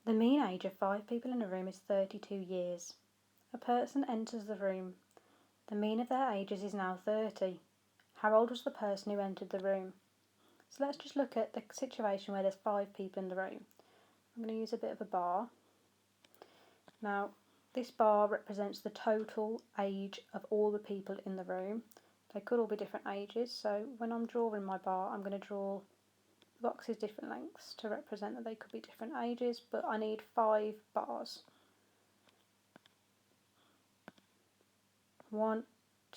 The mean age of 5 people in a room is 32 years. A person enters the room. The mean of their ages is now 30. How old was the person who entered the room? So let's just look at the situation where there's 5 people in the room. I'm going to use a bit of a bar. Now, this bar represents the total age of all the people in the room. They could all be different ages, so when I'm drawing my bar, I'm going to draw boxes different lengths to represent that they could be different ages, but I need 5 bars. 1,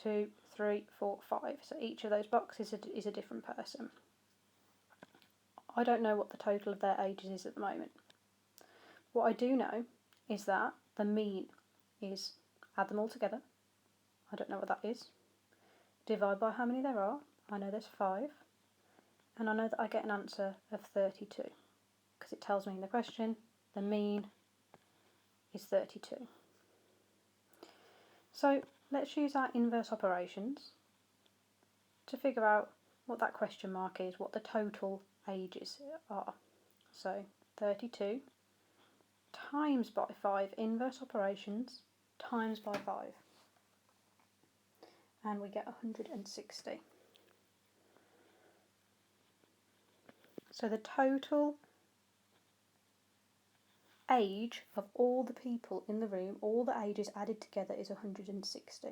2, 3, 4, 5. So each of those boxes is a different person. I don't know what the total of their ages is at the moment. What I do know is that the mean is add them all together. I don't know what that is. Divide by how many there are. I know there's 5. And I know that I get an answer of 32 because it tells me in the question the mean is 32. So let's use our inverse operations to figure out what that question mark is, what the total ages are. So 32 times by 5, inverse operations, times by 5. And we get 160. So the total age of all the people in the room, all the ages added together, is 160.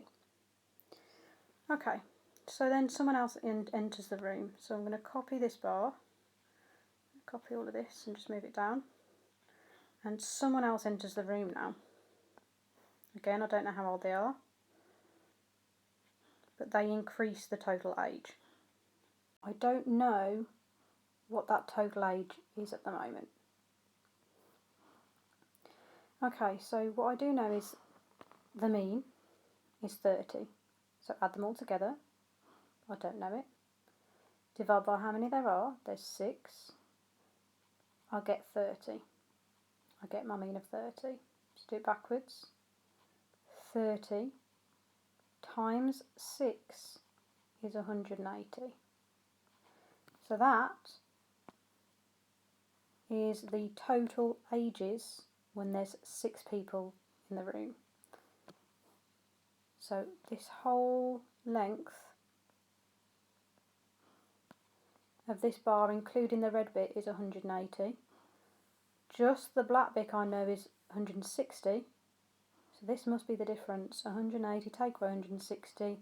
Okay, so then someone else enters the room. So I'm going to copy this bar, copy all of this and just move it down. And someone else enters the room now. Again, I don't know how old they are, but they increase the total age. I don't know what that total age is at the moment. Okay, so what I do know is the mean is 30. So add them all together. I don't know it. Divide by how many there are. There's 6. I'll get 30. I get my mean of 30. Let's do it backwards. 30 times 6 is 180. So that is the total ages when there's 6 people in the room. So this whole length of this bar, including the red bit, is 180. Just the black bit I know is 160. So this must be the difference. 180 take away 160.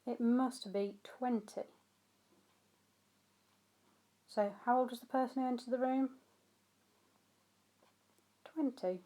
It must be 20. So how old was the person who entered the room? 20.